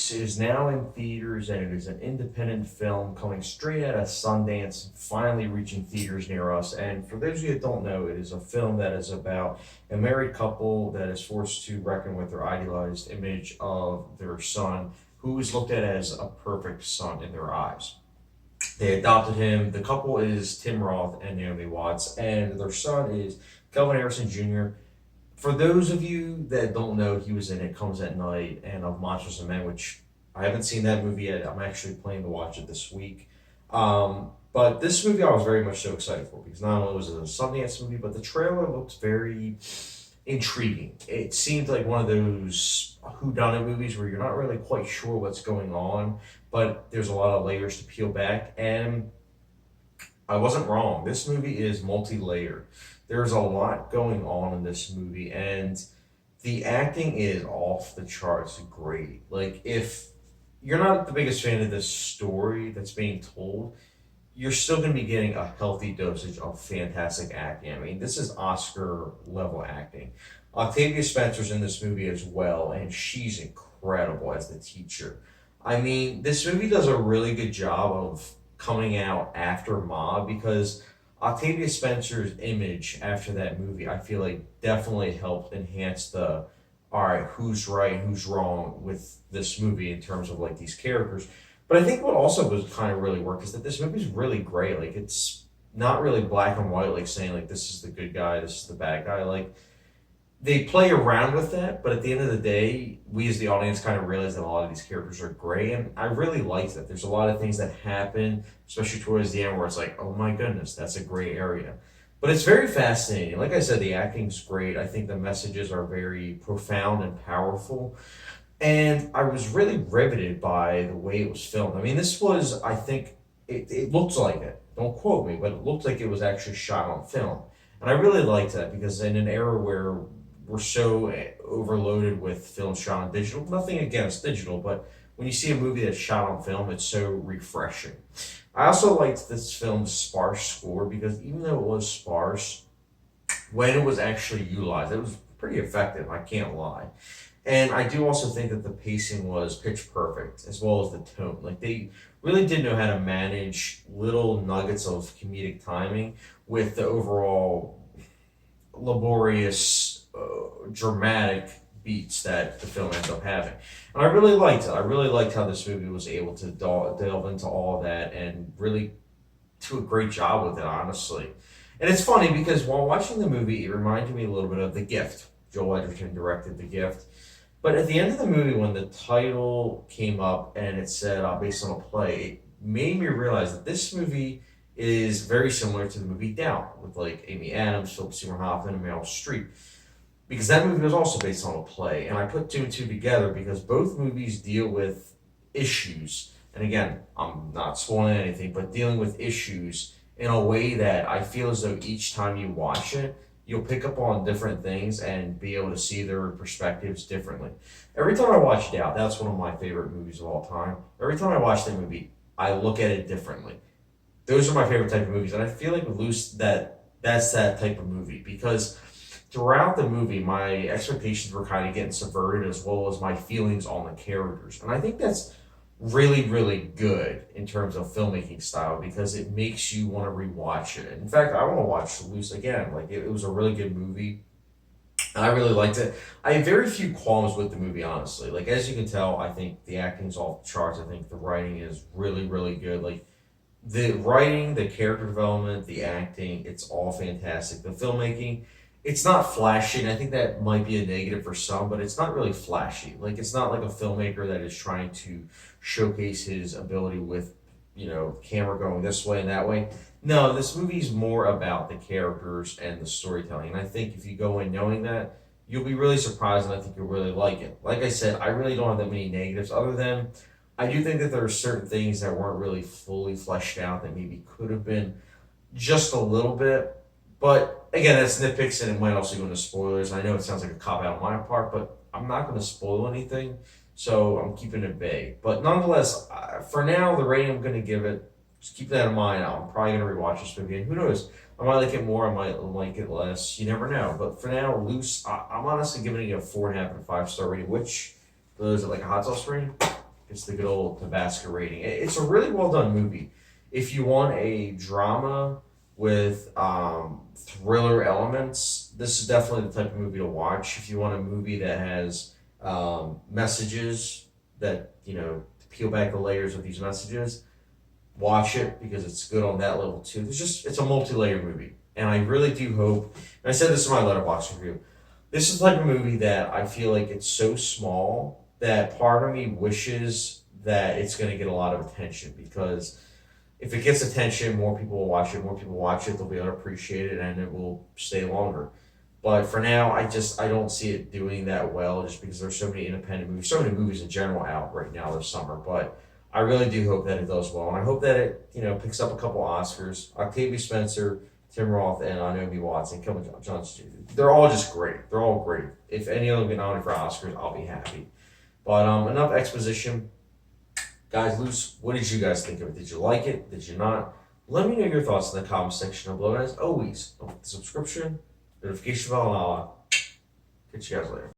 Luce is now in theaters, and it is an independent film coming straight out of Sundance, finally reaching theaters near us. And for those of you that don't know, it is a film that is about a married couple that is forced to reckon with their idealized image of their son, who is looked at as a perfect son in their eyes. They adopted him. The couple is Tim Roth and Naomi Watts, and their son is Kelvin Harrison Jr. For those of you that don't know, he was in It Comes at Night and of Monsters and Men, which I haven't seen that movie yet. I'm actually planning to watch it this week. But this movie I was very much so excited for because not only was it a Sundance movie, but the trailer looked very intriguing. It seemed like one of those whodunit movies where you're not really quite sure what's going on, but there's a lot of layers to peel back. And I wasn't wrong. This movie is multi-layered. There's a lot going on in this movie, and the acting is off the charts great. Like, if you're not the biggest fan of this story that's being told, you're still going to be getting a healthy dosage of fantastic acting. I mean, this is Oscar level acting. Octavia Spencer's in this movie as well, and she's incredible as the teacher. I mean, this movie does a really good job of coming out after Ma because Octavia Spencer's image after that movie, I feel like definitely helped enhance the all right, who's right, who's wrong with this movie in terms of like these characters. But I think what also was kind of really work is that this movie's really great. Like it's not really black and white, like saying like this is the good guy, this is the bad guy. Like they play around with that, but at the end of the day, we as the audience kind of realize that a lot of these characters are gray, and I really like that. There's a lot of things that happen, especially towards the end, where it's like, oh my goodness, that's a gray area. But it's very fascinating. Like I said, the acting's great. I think the messages are very profound and powerful. And I was really riveted by the way it was filmed. I mean, this was, I think, it looked like it. Don't quote me, but it looked like it was actually shot on film. And I really liked that because in an era where we're so overloaded with films shot on digital, nothing against digital, but when you see a movie that's shot on film, it's so refreshing. I also liked this film's sparse score because even though it was sparse, when it was actually utilized, it was pretty effective, I can't lie. And I do also think that the pacing was pitch perfect, as well as the tone. Like they really did know how to manage little nuggets of comedic timing with the overall laborious, dramatic beats that the film ends up having. And I really liked it. I really liked how this movie was able to delve into all of that and really do a great job with it, honestly. And it's funny because while watching the movie, it reminded me a little bit of The Gift. Joel Edgerton directed The Gift. But at the end of the movie, when the title came up and it said based on a play, it made me realize that this movie is very similar to the movie Down with like Amy Adams, Philip Seymour Hoffman, and Meryl Streep. Because that movie was also based on a play. And I put two and two together because both movies deal with issues. And again, I'm not spoiling anything, but dealing with issues in a way that I feel as though each time you watch it, you'll pick up on different things and be able to see their perspectives differently. Every time I watch Doubt, that's one of my favorite movies of all time. Every time I watch that movie, I look at it differently. Those are my favorite type of movies, and I feel like with Luce that's that type of movie because throughout the movie, my expectations were kind of getting subverted as well as my feelings on the characters, and I think that's really, really good in terms of filmmaking style because it makes you want to rewatch it. In fact, I want to watch Luce again. Like it was a really good movie. I really liked it. I have very few qualms with the movie, honestly. Like as you can tell, I think the acting's off the charts. I think the writing is really, really good. Like the writing, the character development, the acting, it's all fantastic. The filmmaking, it's not flashy, and I think that might be a negative for some, but it's not really flashy. Like it's not like a filmmaker that is trying to showcase his ability with, camera going this way and that way. No, this movie's more about the characters and the storytelling. And I think if you go in knowing that, you'll be really surprised and I think you'll really like it. Like I said, I really don't have that many negatives other than I do think that there are certain things that weren't really fully fleshed out that maybe could have been just a little bit. But again, that's nitpicks and it might also go into spoilers. I know it sounds like a cop out on my part, but I'm not going to spoil anything. So I'm keeping it vague. But nonetheless, for now, the rating I'm going to give it, just keep that in mind. I'm probably going to rewatch this movie. And who knows? I might like it more. I might like it less. You never know. But for now, Luce, I'm honestly giving it a 4.5 and a 5-star rating, which, is it like a hot sauce rating? Gets the good old Tabasco rating. It's a really well done movie. If you want a drama with thriller elements, this is definitely the type of movie to watch. If you want a movie that has messages that, peel back the layers of these messages, watch it because it's good on that level too. It's a multi-layer movie. And I really do hope, and I said this in my letterbox review, this is the type of movie that I feel like it's so small that part of me wishes that it's going to get a lot of attention, because if it gets attention, more people will watch it. More people watch it, they'll be able to appreciate it, and it will stay longer. But for now, I don't see it doing that well, just because there's so many independent movies, so many movies in general out right now this summer. But I really do hope that it does well, and I hope that it picks up a couple Oscars. Octavia Spencer, Tim Roth, and Naomi Watts, and Kelvin Johnson. They're all just great. They're all great. If any of them get nominated for Oscars, I'll be happy. But enough exposition. Guys, Luce, what did you guys think of it? Did you like it? Did you not? Let me know your thoughts in the comment section below. And as always, don't forget the subscription, notification bell, and I'll catch you guys later.